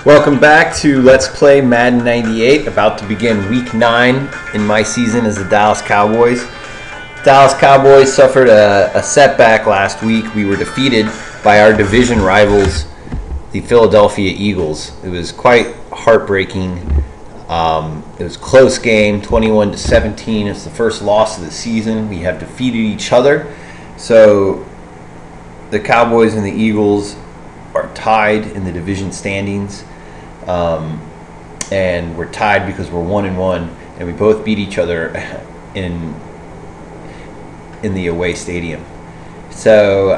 Welcome back to Let's Play Madden 98, about to begin Week 9 in my season as the Dallas Cowboys. Dallas Cowboys suffered a setback last week. We were defeated by our division rivals, the Philadelphia Eagles. It was quite heartbreaking. It was a close game, 21-17. It's the first loss of the season. We have defeated each other. So the Cowboys and the Eagles are tied in the division standings. And we're tied because we're 1-1, and we both beat each other in the away stadium. So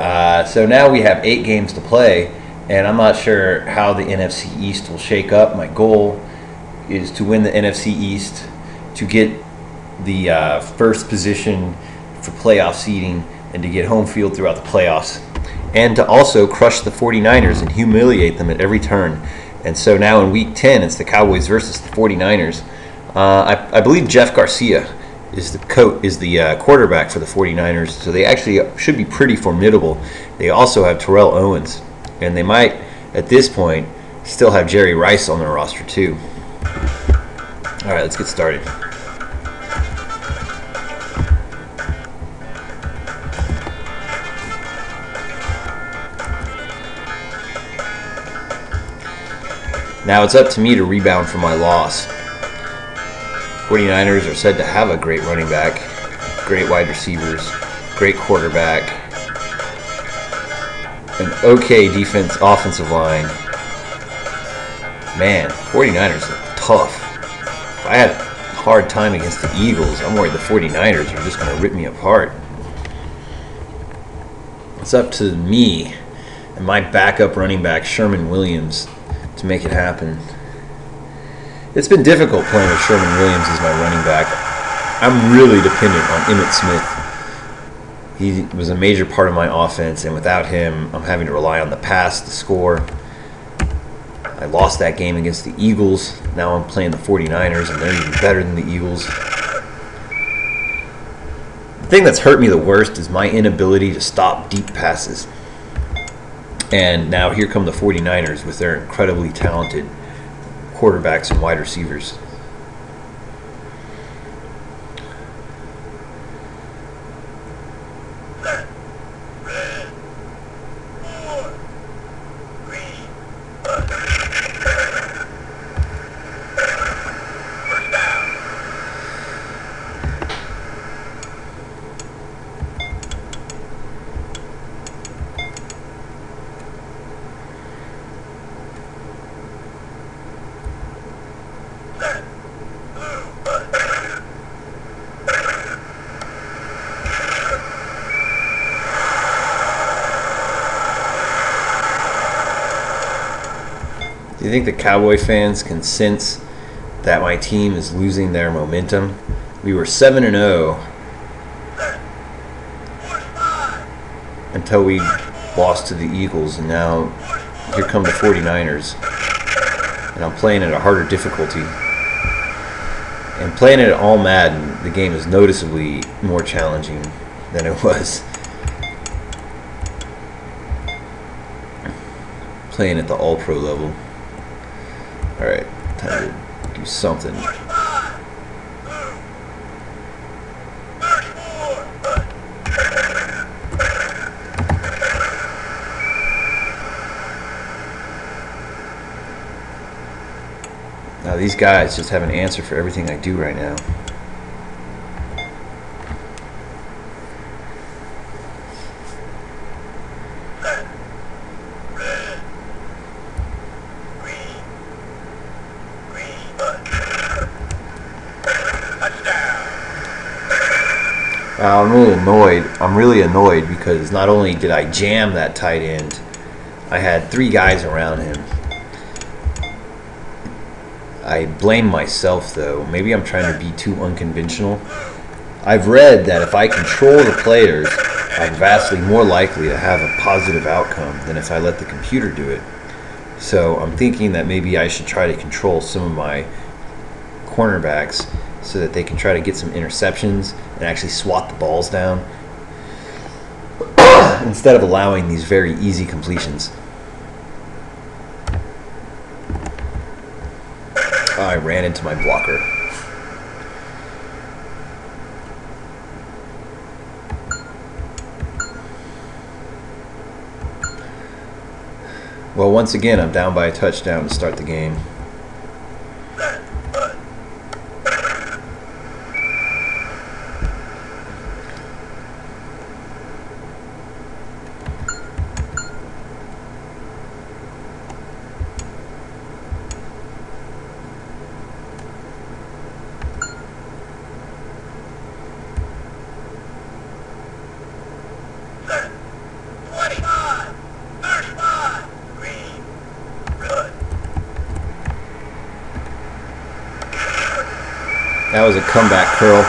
now we have 8 games to play, and I'm not sure how the NFC East will shake up. My goal is to win the NFC East, to get the first position for playoff seeding, and to get home field throughout the playoffs, and to also crush the 49ers and humiliate them at every turn. And so now in Week 10, it's the Cowboys versus the 49ers. I believe Jeff Garcia is the quarterback for the 49ers, so they actually should be pretty formidable. They also have Terrell Owens, and they might, at this point, still have Jerry Rice on their roster too. All right, let's get started. Now it's up to me to rebound from my loss. 49ers are said to have a great running back, great wide receivers, great quarterback, an okay offensive line. Man, 49ers are tough. If I had a hard time against the Eagles, I'm worried the 49ers are just going to rip me apart. It's up to me and my backup running back, Sherman Williams, to make it happen. It's been difficult playing with Sherman Williams as my running back. I'm really dependent on Emmitt Smith. He was a major part of my offense, and without him, I'm having to rely on the pass to score. I lost that game against the Eagles. Now I'm playing the 49ers, and they're even better than the Eagles. The thing that's hurt me the worst is my inability to stop deep passes. And now here come the 49ers with their incredibly talented quarterbacks and wide receivers. Do you think the Cowboy fans can sense that my team is losing their momentum? We were 7-0 until we lost to the Eagles, and now here come the 49ers. And I'm playing at a harder difficulty. And playing it at all Madden, the game is noticeably more challenging than it was playing at the all-pro level. Alright, time to do something. Now these guys just have an answer for everything I do right now. I'm really annoyed because not only did I jam that tight end, I had 3 guys around him. I blame myself though. Maybe I'm trying to be too unconventional. I've read that if I control the players, I'm vastly more likely to have a positive outcome than if I let the computer do it. So I'm thinking that maybe I should try to control some of my cornerbacks so that they can try to get some interceptions and actually swat the balls down instead of allowing these very easy completions. I ran into my blocker. Well, once again, I'm down by a touchdown to start the game. That was a comeback curl.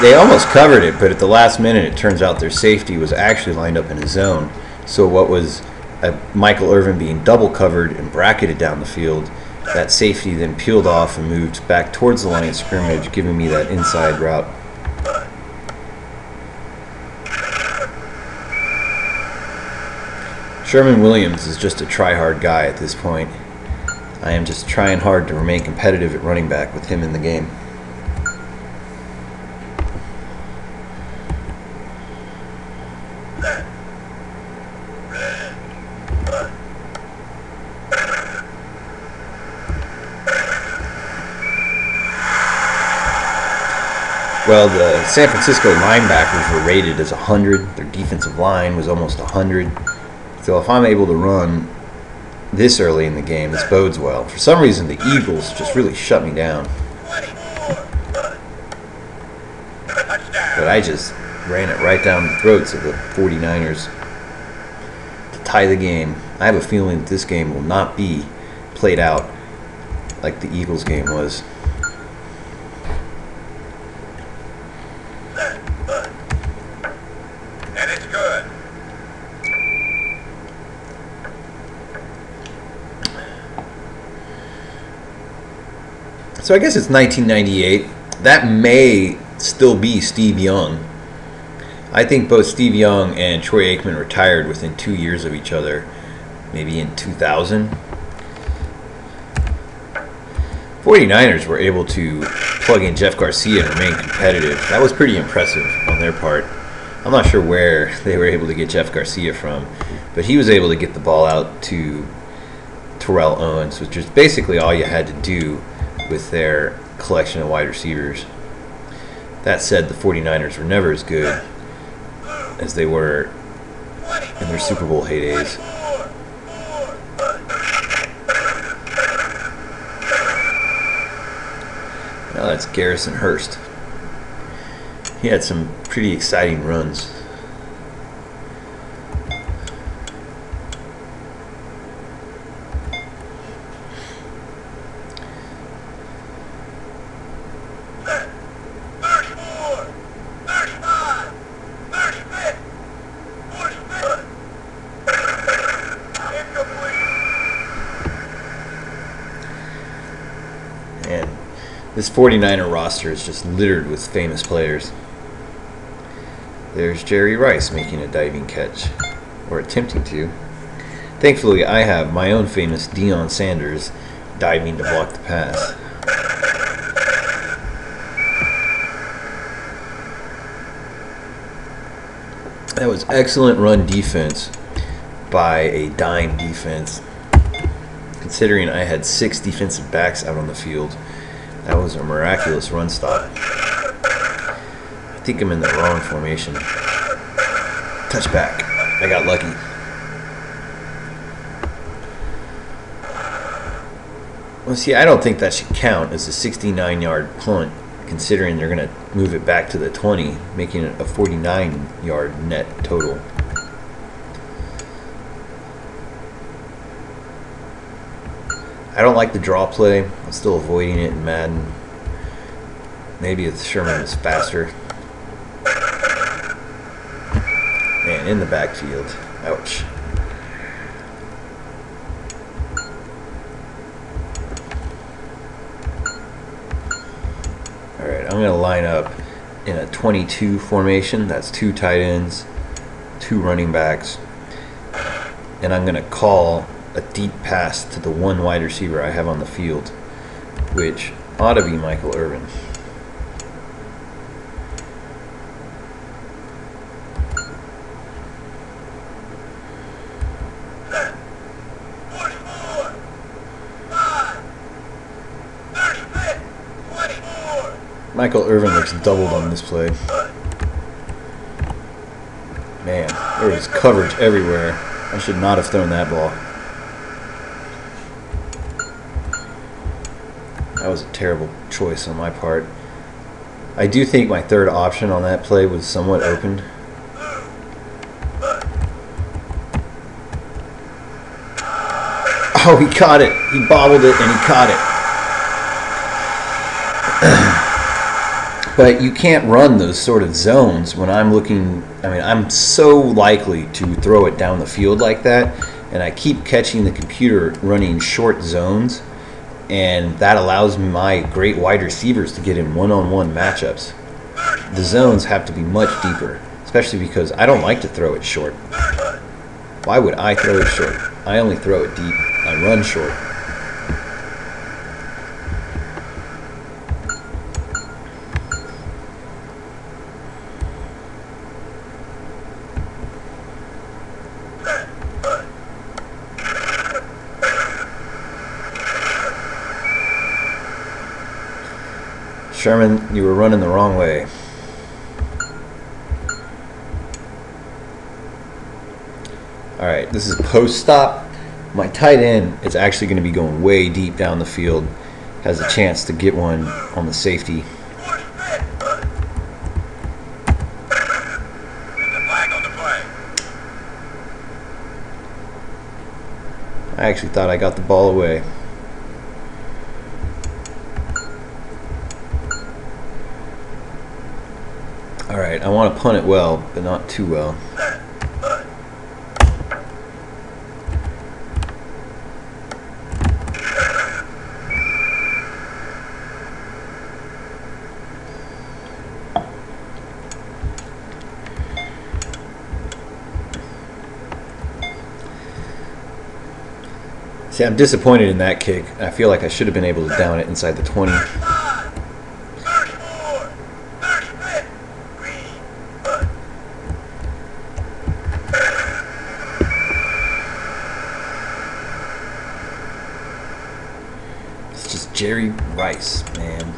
They almost covered it, but at the last minute it turns out their safety was actually lined up in a zone. So what was Michael Irvin being double covered and bracketed down the field, that safety then peeled off and moved back towards the line of scrimmage, giving me that inside route. Sherman Williams is just a try-hard guy at this point. I am just trying hard to remain competitive at running back with him in the game. Well, the San Francisco linebackers were rated as 100. Their defensive line was almost 100. So if I'm able to run this early in the game, this bodes well. For some reason, the Eagles just really shut me down. But I just ran it right down the throats of the 49ers to tie the game. I have a feeling that this game will not be played out like the Eagles game was. So I guess it's 1998. That may still be Steve Young. I think both Steve Young and Troy Aikman retired within 2 years of each other, maybe in 2000. 49ers were able to plug in Jeff Garcia and remain competitive. That was pretty impressive on their part. I'm not sure where they were able to get Jeff Garcia from, but he was able to get the ball out to Terrell Owens, which is basically all you had to do with their collection of wide receivers. That said, the 49ers were never as good as they were in their Super Bowl heydays. Now that's Garrison Hurst. He had some pretty exciting runs. And this 49er roster is just littered with famous players. There's Jerry Rice making a diving catch, or attempting to. Thankfully, I have my own famous Deion Sanders diving to block the pass. That was excellent run defense by a dime defense. Considering I had 6 defensive backs out on the field, that was a miraculous run stop. I think I'm in the wrong formation. Touchback. I got lucky. Well, see, I don't think that should count as a 69-yard punt, considering they're going to move it back to the 20, making it a 49-yard net total. I don't like the draw play. I'm still avoiding it in Madden. Maybe if Sherman was faster. Man, in the backfield. Ouch. Alright, I'm going to line up in a 22 formation. That's 2 tight ends, 2 running backs. And I'm going to call a deep pass to the one wide receiver I have on the field, which ought to be Michael Irvin. Michael Irvin looks doubled on this play. Man, there was coverage everywhere. I should not have thrown that ball. That was a terrible choice on my part. I do think my third option on that play was somewhat open. Oh, he caught it. He bobbled it and he caught it. But you can't run those sort of zones when I'm looking. I mean, I'm so likely to throw it down the field like that, and I keep catching the computer running short zones, and that allows my great wide receivers to get in one-on-one matchups. The zones have to be much deeper, especially because I don't like to throw it short. Why would I throw it short? I only throw it deep. I run short. Sherman, you were running the wrong way. Alright, this is post-stop. My tight end is actually going to be going way deep down the field. Has a chance to get one on the safety. I actually thought I got the ball away. Alright, I want to punt it well, but not too well. See, I'm disappointed in that kick. I feel like I should have been able to down it inside the 20. It's just Jerry Rice, man.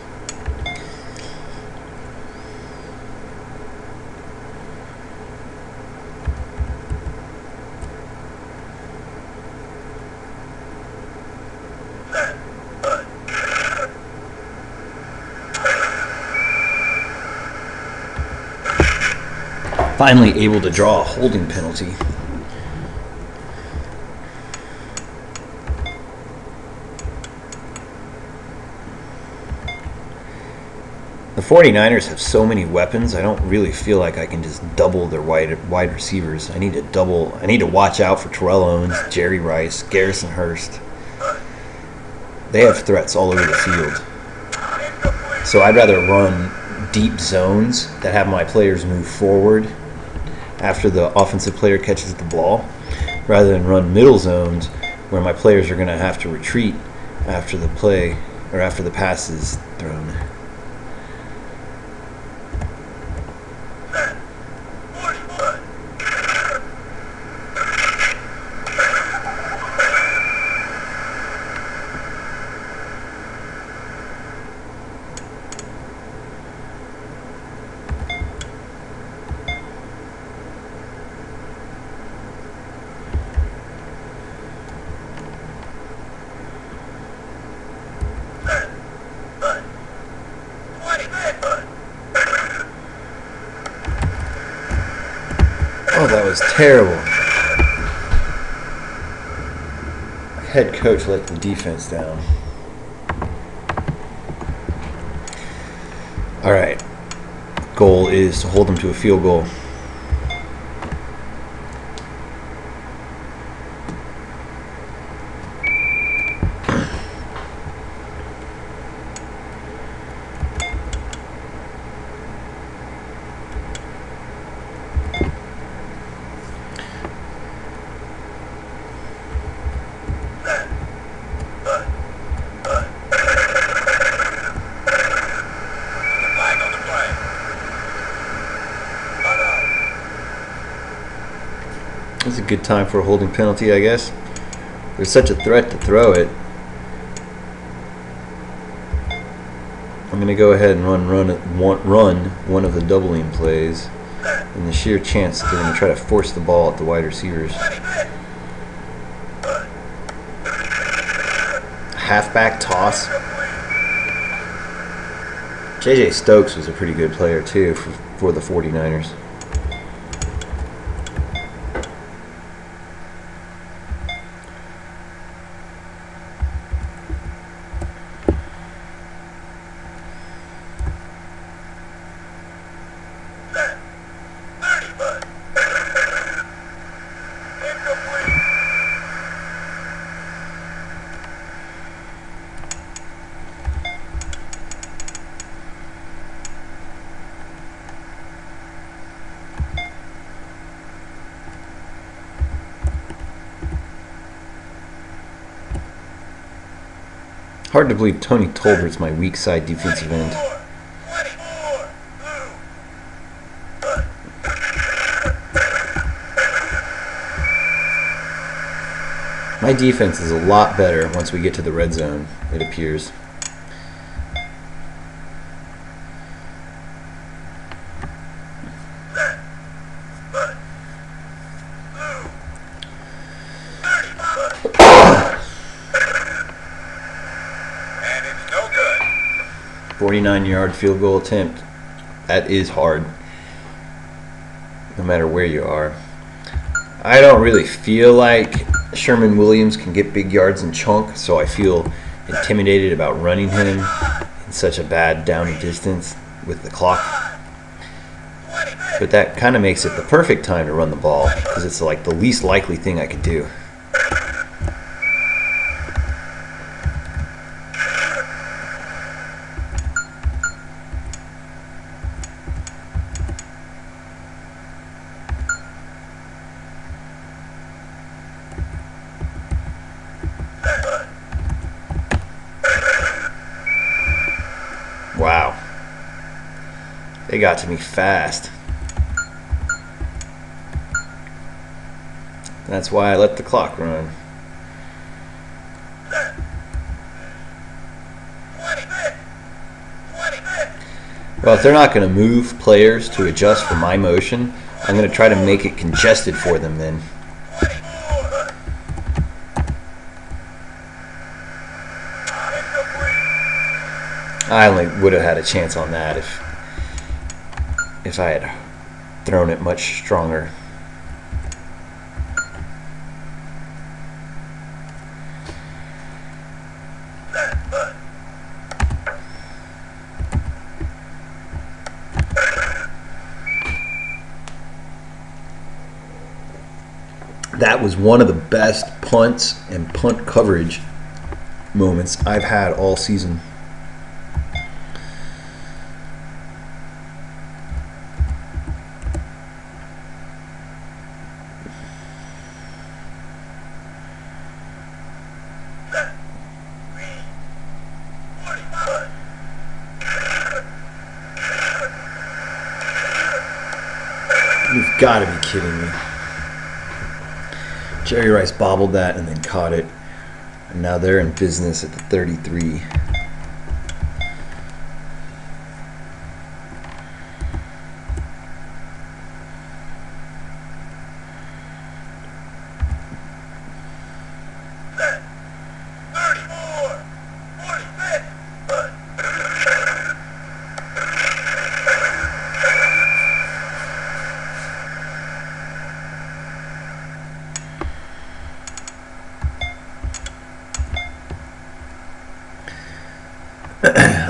Finally able to draw a holding penalty. The 49ers have so many weapons, I don't really feel like I can just double their wide receivers. I need to watch out for Terrell Owens, Jerry Rice, Garrison Hurst. They have threats all over the field. So I'd rather run deep zones that have my players move forward after the offensive player catches the ball, rather than run middle zones where my players are going to have to retreat after the play or after the pass is thrown. Oh, that was terrible. Head coach let the defense down. All right. Goal is to hold them to a field goal. good time for a holding penalty, I guess. There's such a threat to throw it. I'm going to go ahead and run one of the doubling plays, and the sheer chance that they're going to try to force the ball at the wide receivers. Halfback toss. J.J. Stokes was a pretty good player too for the 49ers. Hard to believe Tony Tolbert's my weak side defensive end. My defense is a lot better once we get to the red zone, it appears. And it's no good. 49-yard field goal attempt. That is hard, no matter where you are. I don't really feel like Sherman Williams can get big yards and chunk, so I feel intimidated about running him in such a bad down and distance with the clock. But that kind of makes it the perfect time to run the ball, because it's like the least likely thing I could do. Wow. They got to me fast. That's why I let the clock run. Well, if they're not going to move players to adjust for my motion, I'm going to try to make it congested for them then. I only would have had a chance on that if I had thrown it much stronger. That was one of the best punts and punt coverage moments I've had all season. You've got to be kidding me. Jerry Rice bobbled that and then caught it. And now they're in business at the 33.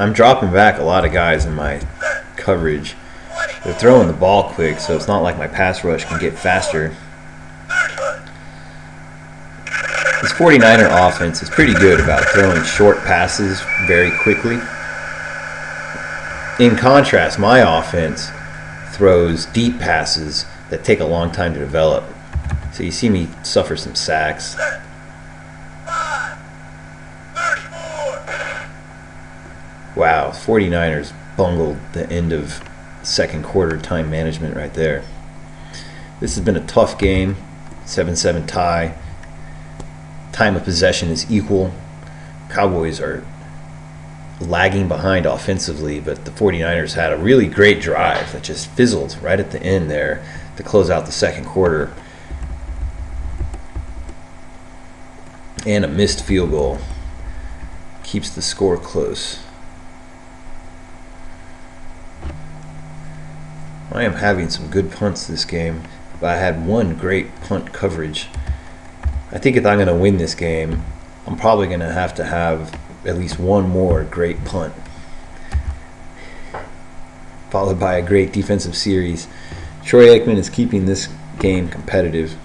I'm dropping back a lot of guys in my coverage. They're throwing the ball quick, so it's not like my pass rush can get faster. This 49er offense is pretty good about throwing short passes very quickly. In contrast, my offense throws deep passes that take a long time to develop. So you see me suffer some sacks. Wow, 49ers bungled the end of second quarter time management right there. This has been a tough game. 7-7 tie. Time of possession is equal. Cowboys are lagging behind offensively, but the 49ers had a really great drive that just fizzled right at the end there to close out the second quarter. And a missed field goal keeps the score close. I am having some good punts this game, but I had one great punt coverage. I think if I'm going to win this game, I'm probably going to have at least one more great punt, followed by a great defensive series. Troy Aikman is keeping this game competitive,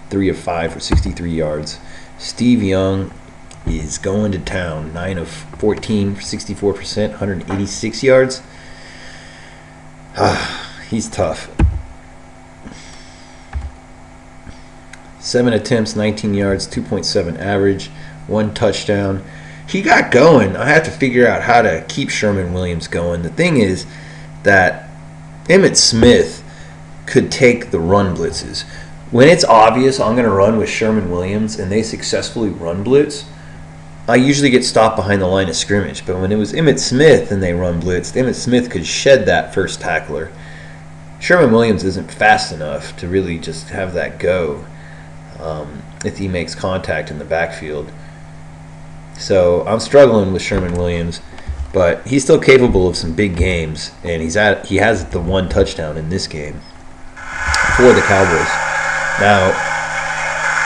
3 of 5 for 63 yards. Steve Young is going to town, 9 of 14 for 64%, 186 yards. He's tough. 7 attempts, 19 yards, 2.7 average, 1 touchdown. He got going. I have to figure out how to keep Sherman Williams going. The thing is that Emmitt Smith could take the run blitzes. When it's obvious I'm going to run with Sherman Williams and they successfully run blitz, I usually get stopped behind the line of scrimmage. But when it was Emmitt Smith and they run blitz, Emmitt Smith could shed that first tackler. Sherman Williams isn't fast enough to really just have that go if he makes contact in the backfield. So I'm struggling with Sherman Williams, but he's still capable of some big games, and he has the 1 touchdown in this game for the Cowboys. Now,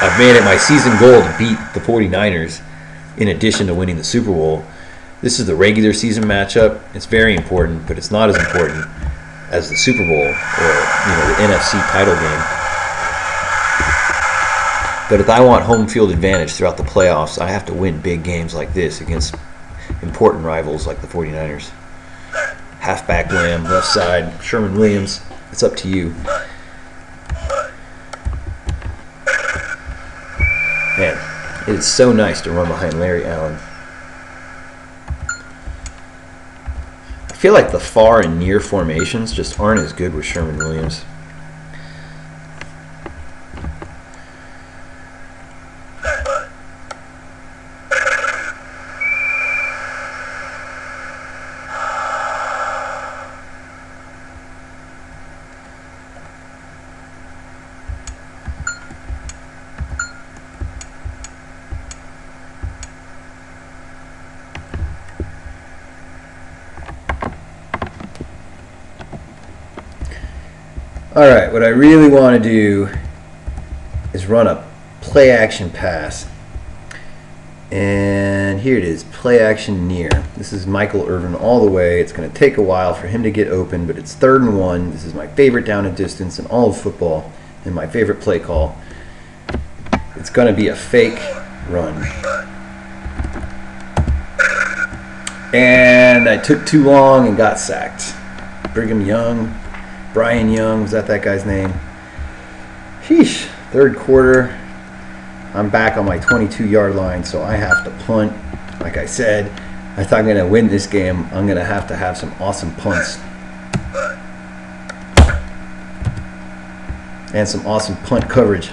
I've made it my season goal to beat the 49ers in addition to winning the Super Bowl. This is the regular season matchup. It's very important, but it's not as important as the Super Bowl or the NFC title game. But if I want home field advantage throughout the playoffs, I have to win big games like this against important rivals like the 49ers. Halfback Lamb, left side, Sherman Williams. It's up to you. Man, it's so nice to run behind Larry Allen. I feel like the far and near formations just aren't as good with Sherman Williams. Alright, what I really want to do is run a play action pass. And here it is, play action near. This is Michael Irvin all the way. It's going to take a while for him to get open, but it's 3rd and 1. This is my favorite down and distance in all of football and my favorite play call. It's going to be a fake run. And I took too long and got sacked. Brian Young, was that guy's name? Sheesh. 3rd quarter. I'm back on my 22-yard line, so I have to punt. Like I said, I thought I'm going to win this game. I'm going to have some awesome punts. And some awesome punt coverage.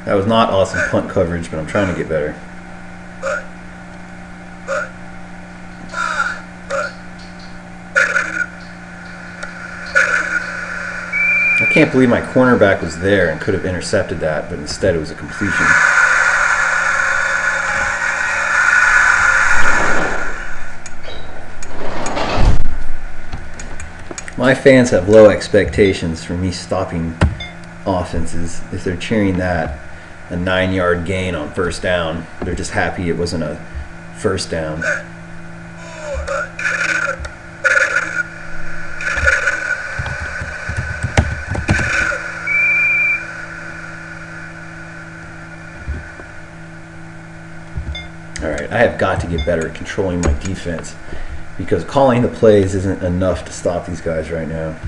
That was not awesome punt coverage, but I'm trying to get better. I can't believe my cornerback was there and could have intercepted that, but instead it was a completion. My fans have low expectations for me stopping offenses. If they're cheering that, a 9-yard gain on 1st down, they're just happy it wasn't a 1st down. Alright, I have got to get better at controlling my defense because calling the plays isn't enough to stop these guys right now.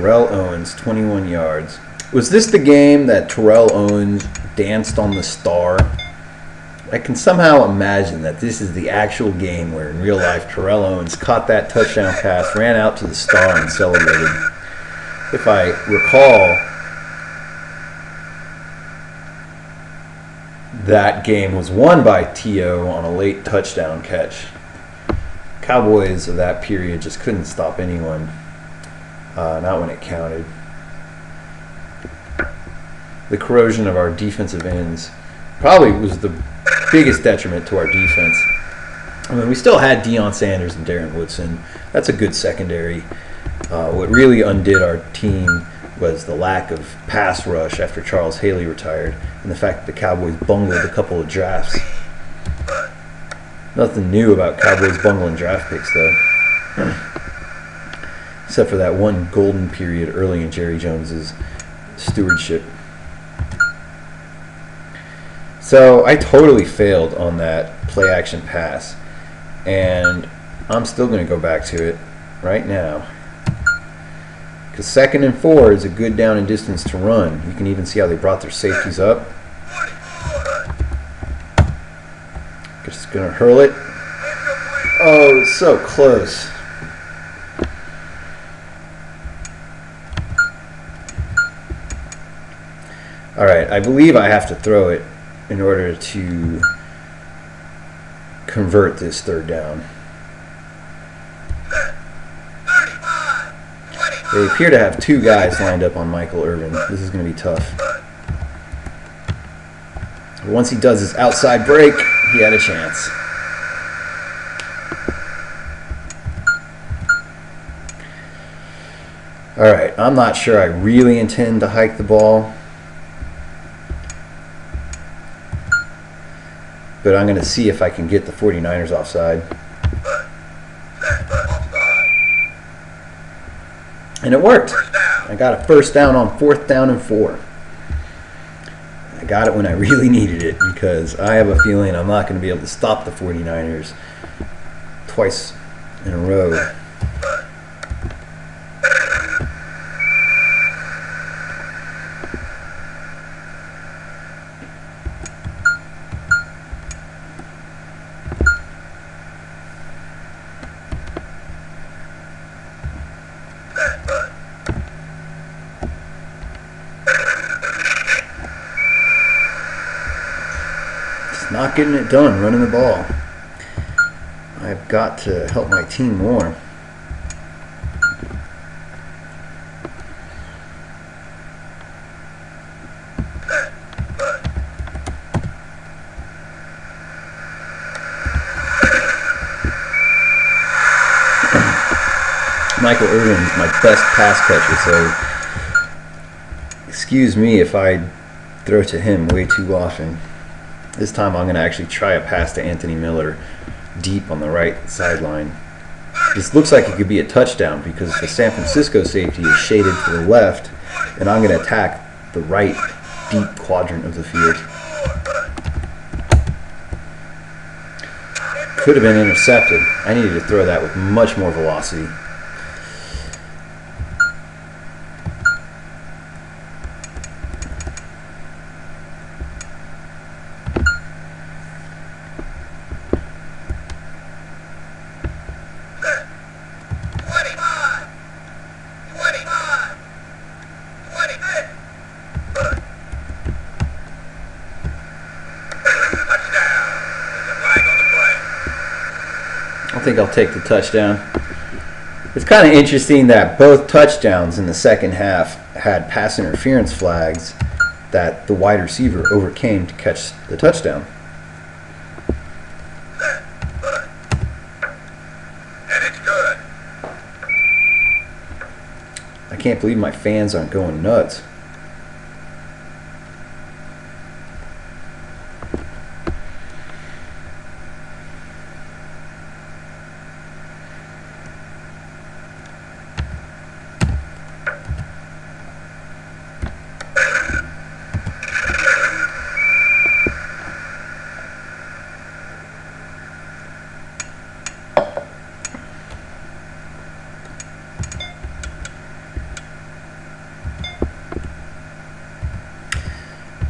Terrell Owens, 21 yards. Was this the game that Terrell Owens danced on the star? I can somehow imagine that this is the actual game where in real life Terrell Owens caught that touchdown pass, ran out to the star and celebrated. If I recall, that game was won by T.O. on a late touchdown catch. Cowboys of that period just couldn't stop anyone, not when it counted. The corrosion of our defensive ends probably was the biggest detriment to our defense. I mean, we still had Deion Sanders and Darren Woodson. That's a good secondary. What really undid our team was the lack of pass rush after Charles Haley retired, and the fact that the Cowboys bungled a couple of drafts. Nothing new about Cowboys bungling draft picks, though. Except for that one golden period early in Jerry Jones's stewardship. So I totally failed on that play-action pass, and I'm still going to go back to it right now. Because 2nd and 4 is a good down and distance to run. You can even see how they brought their safeties up. Just going to hurl it. Oh, so close. All right, I believe I have to throw it in order to convert this 3rd down. They appear to have 2 guys lined up on Michael Irvin. This is going to be tough. Once he does his outside break, he had a chance. All right, I'm not sure I really intend to hike the ball, but I'm going to see if I can get the 49ers offside. And it worked. I got a 1st down on 4th down and 4. I got it when I really needed it because I have a feeling I'm not going to be able to stop the 49ers twice in a row. Not getting it done, running the ball. I've got to help my team more. Michael Irvin is my best pass catcher, so excuse me if I throw to him way too often. This time I'm going to actually try a pass to Anthony Miller deep on the right sideline. This looks like it could be a touchdown because the San Francisco safety is shaded to the left, and I'm going to attack the right deep quadrant of the field. Could have been intercepted. I needed to throw that with much more velocity. I think I'll take the touchdown. It's kind of interesting that both touchdowns in the 2nd half had pass interference flags that the wide receiver overcame to catch the touchdown. And it's good. I can't believe my fans aren't going nuts.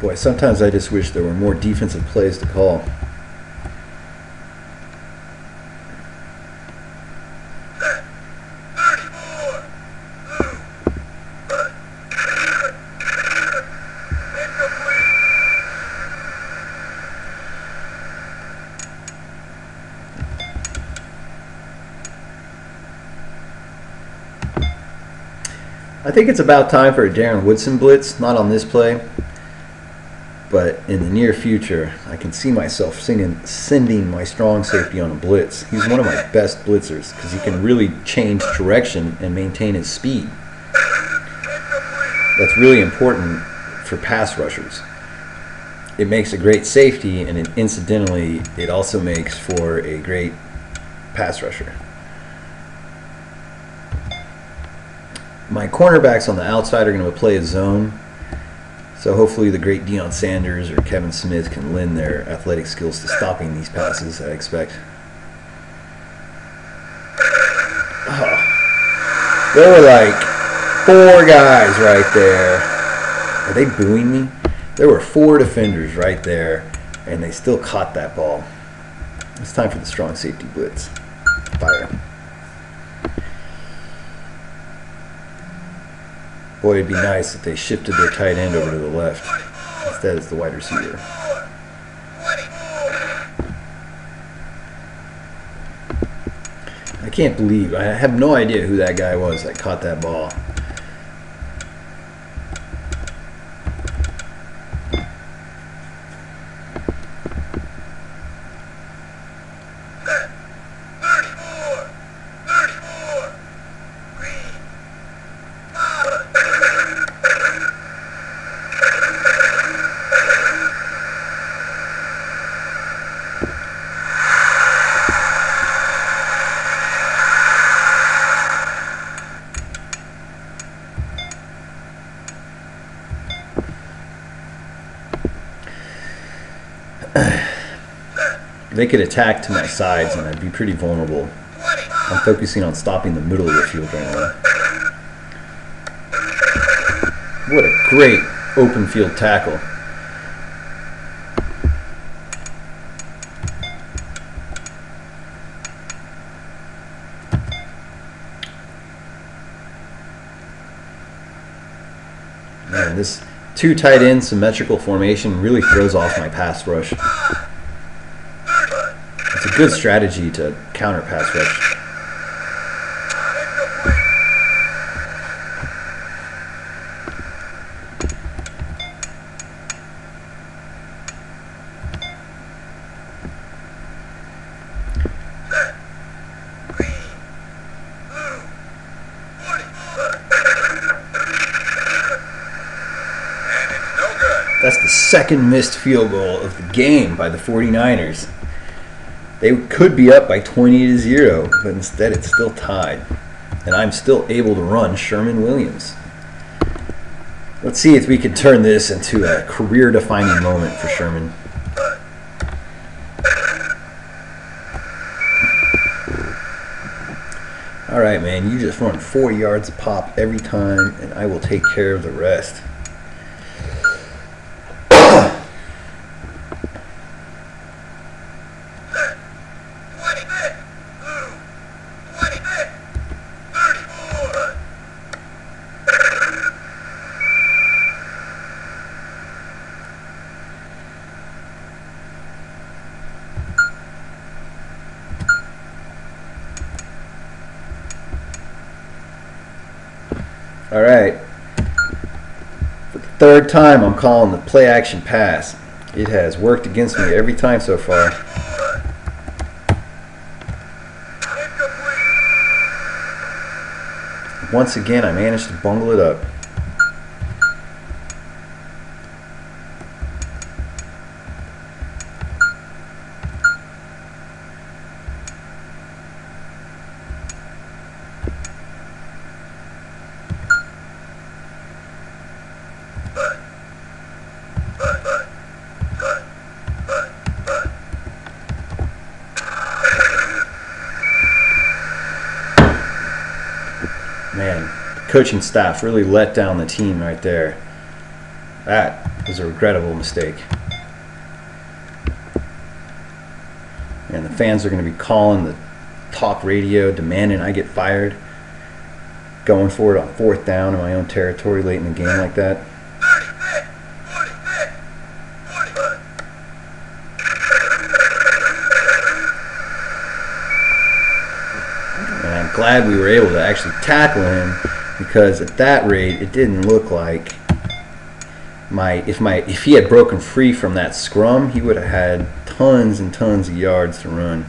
Boy, sometimes I just wish there were more defensive plays to call. I think it's about time for a Darren Woodson blitz, not on this play, but in the near future, I can see myself sending my strong safety on a blitz. He's one of my best blitzers because he can really change direction and maintain his speed. That's really important for pass rushers. It makes a great safety, and incidentally, it also makes for a great pass rusher. My cornerbacks on the outside are going to play a zone, so hopefully the great Deion Sanders or Kevin Smith can lend their athletic skills to stopping these passes, I expect. Oh, there were like 4 guys right there. Are they booing me? There were 4 defenders right there, and they still caught that ball. It's time for the strong safety blitz. Fire. Boy, it'd be nice if they shifted their tight end over to the left. Instead, it's the wide receiver. I can't believe, I have no idea who that guy was that caught that ball. They could attack to my sides and I'd be pretty vulnerable. I'm focusing on stopping the middle of the field right now. What a great open field tackle. Man, this 2 tight end symmetrical formation really throws off my pass rush. It's a good strategy to counter pass rush. That's the second missed field goal of the game by the 49ers. They could be up by 20-0, but instead it's still tied. And I'm still able to run Sherman Williams. Let's see if we can turn this into a career-defining moment for Sherman. All right, man, you just run 4 yards a pop every time, and I will take care of the rest. All right, for the 3rd time I'm calling the play action pass. It has worked against me every time so far. Once again, I managed to bungle it up. Man, the coaching staff really let down the team right there. That was a regrettable mistake. And the fans are going to be calling the talk radio, demanding I get fired. Going for it on 4th down in my own territory late in the game like that. And I'm glad we were able to actually tackle him, because at that rate it didn't look like if he had broken free from that scrum, he would have had tons and tons of yards to run.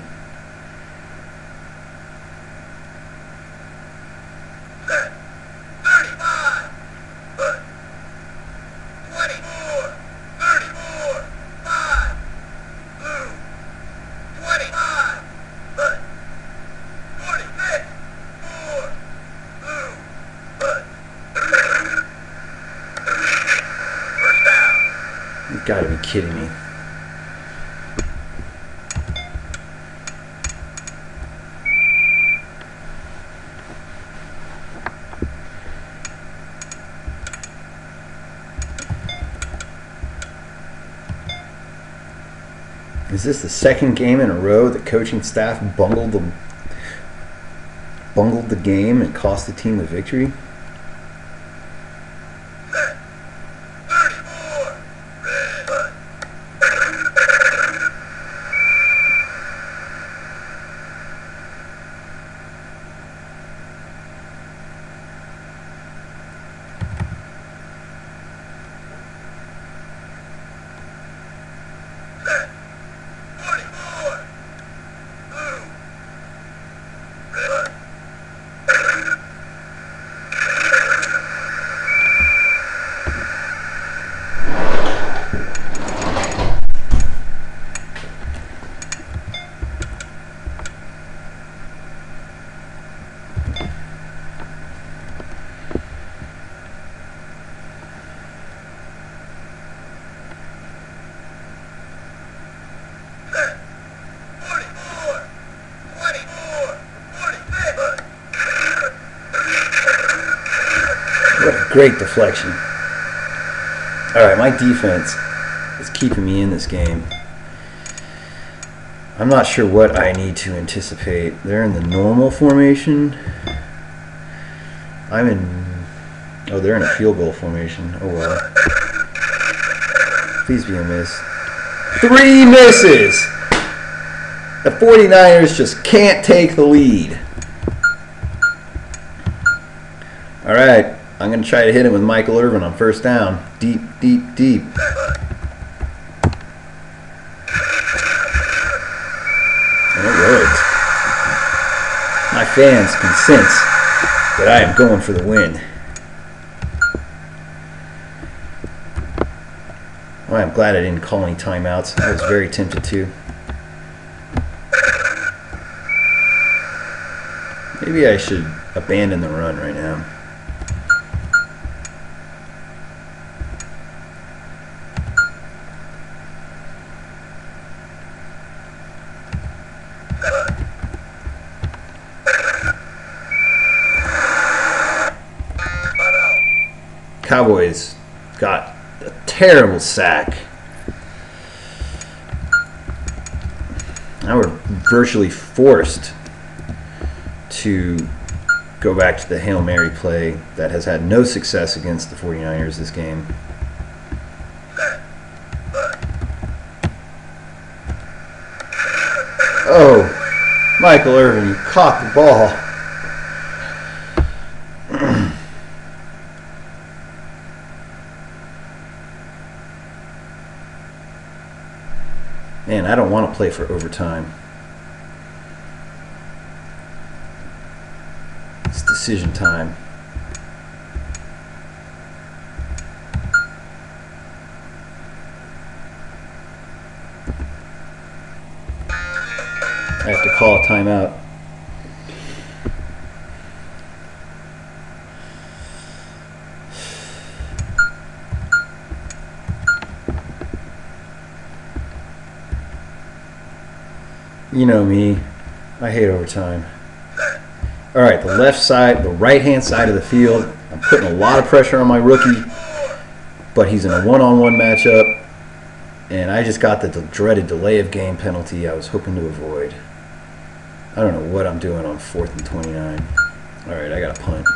You've got to be kidding me. Is this the second game in a row the coaching staff bungled the game and cost the team the victory? What a great deflection. Alright, my defense is keeping me in this game. I'm not sure what I need to anticipate. They're in the normal formation. I'm in... Oh, they're in a field goal formation. Oh well. Please be a miss. 3 misses! The 49ers just can't take the lead. Alright, I'm going to try to hit him with Michael Irvin on 1st down. Deep, deep, deep. And it worked. My fans can sense that I am going for the win. Well, I'm glad I didn't call any timeouts. I was very tempted to. Maybe I should abandon the run right now. Cowboys got a terrible sack. Now we're virtually forced to go back to the Hail Mary play that has had no success against the 49ers this game. Oh, Michael Irvin, you caught the ball. Man, I don't want to play for overtime. It's decision time. I have to call a timeout. You know me, I hate overtime. Alright, the left side, the right hand side of the field, I'm putting a lot of pressure on my rookie. but he's in a one-on-one matchup, and I just got the dreaded delay of game penalty I was hoping to avoid. I don't know what I'm doing on 4th and 29. All right, I got a punt.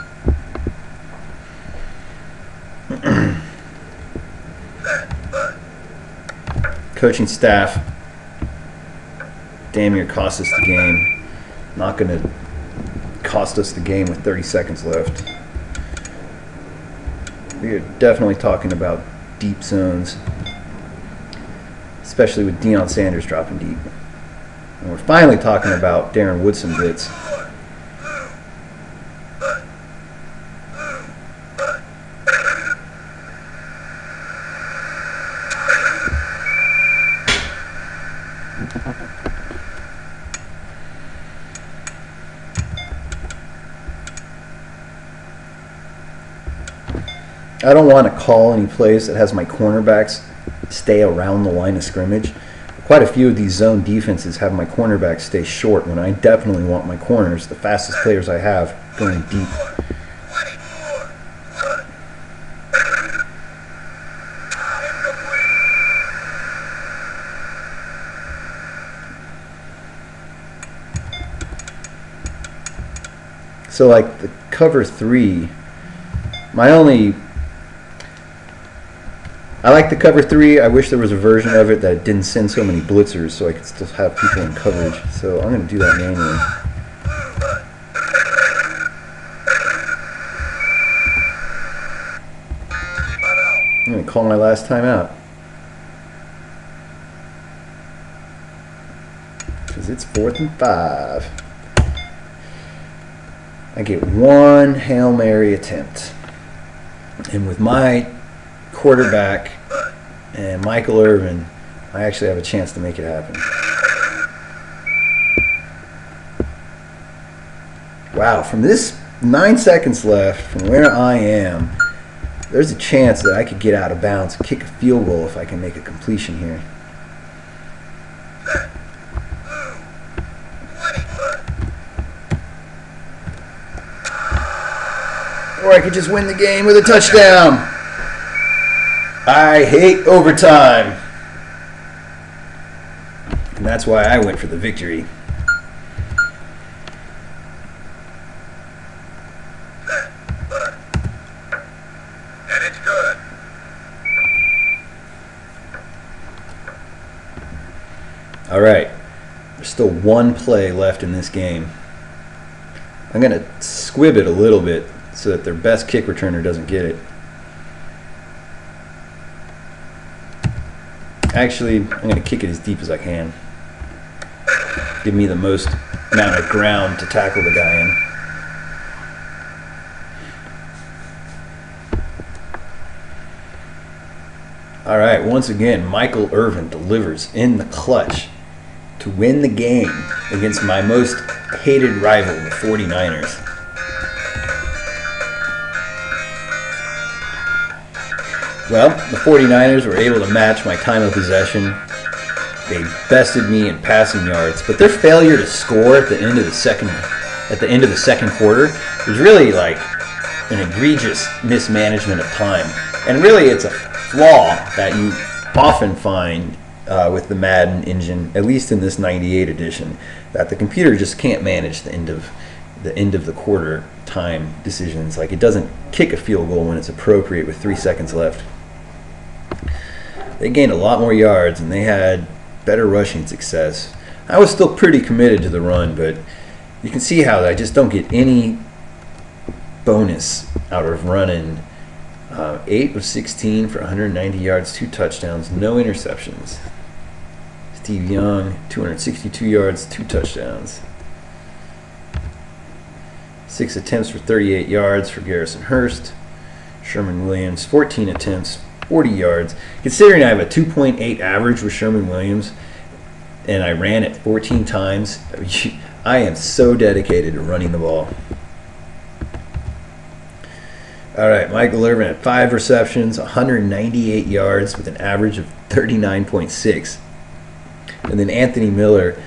Coaching staff damn near cost us the game. Not going to cost us the game with 30 seconds left. We are definitely talking about deep zones, especially with Deion Sanders dropping deep. And we're finally talking about Darren Woodson blitz. I don't want to call any plays that has my cornerbacks stay around the line of scrimmage. Quite a few of these zone defenses have my cornerbacks stay short when I definitely want my corners, the fastest players I have, going deep. So like the cover 3, I like the cover 3. I wish there was a version of it that didn't send so many blitzers so I could still have people in coverage. So I'm going to do that manually. I'm going to call my last timeout, because it's 4th and 5. I get one Hail Mary attempt. And with my quarterback and Michael Irvin, I actually have a chance to make it happen. Wow, from this 9 seconds left from where I am, there's a chance that I could get out of bounds and kick a field goal if I can make a completion here. Or I could just win the game with a touchdown. I hate overtime. And that's why I went for the victory. And it's good. All right. There's still one play left in this game. I'm going to squib it a little bit so that their best kick returner doesn't get it. Actually, I'm going to kick it as deep as I can. Give me the most amount of ground to tackle the guy in. All right, once again, Michael Irvin delivers in the clutch to win the game against my most hated rival, the 49ers. Well, the 49ers were able to match my time of possession. They bested me in passing yards, but their failure to score at the end of the second quarter was really like an egregious mismanagement of time. And really, it's a flaw that you often find with the Madden engine, at least in this 98 edition, that the computer just can't manage the end of the quarter time decisions. Like, it doesn't kick a field goal when it's appropriate with 3 seconds left. They gained a lot more yards and they had better rushing success. I was still pretty committed to the run, but you can see how I just don't get any bonus out of running 8 of 16 for 190 yards, 2 touchdowns, no interceptions. Steve Young, 262 yards, 2 touchdowns. 6 attempts for 38 yards for Garrison Hurst. Sherman Williams, 14 attempts, 40 yards. Considering I have a 2.8 average with Sherman Williams and I ran it 14 times, I am so dedicated to running the ball. All right, Michael Irvin had 5 receptions, 198 yards with an average of 39.6. And then Anthony Miller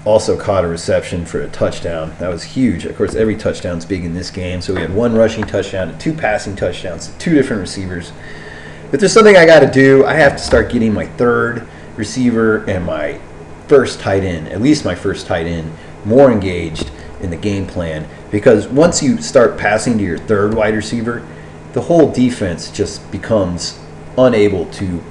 also caught a reception for a touchdown. That was huge. Of course, every touchdown's big in this game. So we had 1 rushing touchdown and 2 passing touchdowns to 2 different receivers. But there's something I got to do. I have to start getting my third receiver and my first tight end, at least my first tight end, more engaged in the game plan. Because once you start passing to your third wide receiver, the whole defense just becomes unable to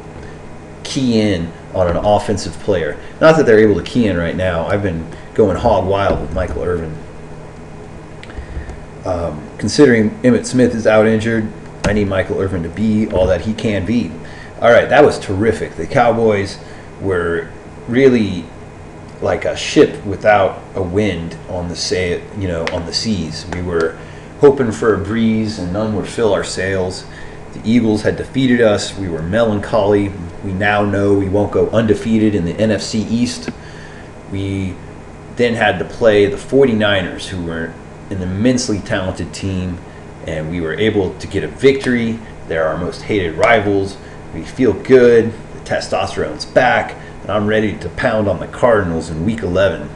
key in on an offensive player. Not that they're able to key in right now. I've been going hog wild with Michael Irvin. Considering Emmitt Smith is out injured, I need Michael Irvin to be all that he can be. All right, that was terrific. The Cowboys were really like a ship without a wind on the on the seas. We were hoping for a breeze, and none would fill our sails. The Eagles had defeated us. We were melancholy. We now know we won't go undefeated in the NFC East. We then had to play the 49ers, who were an immensely talented team, and we were able to get a victory. They're our most hated rivals. We feel good. The testosterone's back, and I'm ready to pound on the Cardinals in Week 11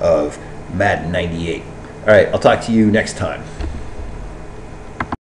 of Madden 98. All right, I'll talk to you next time.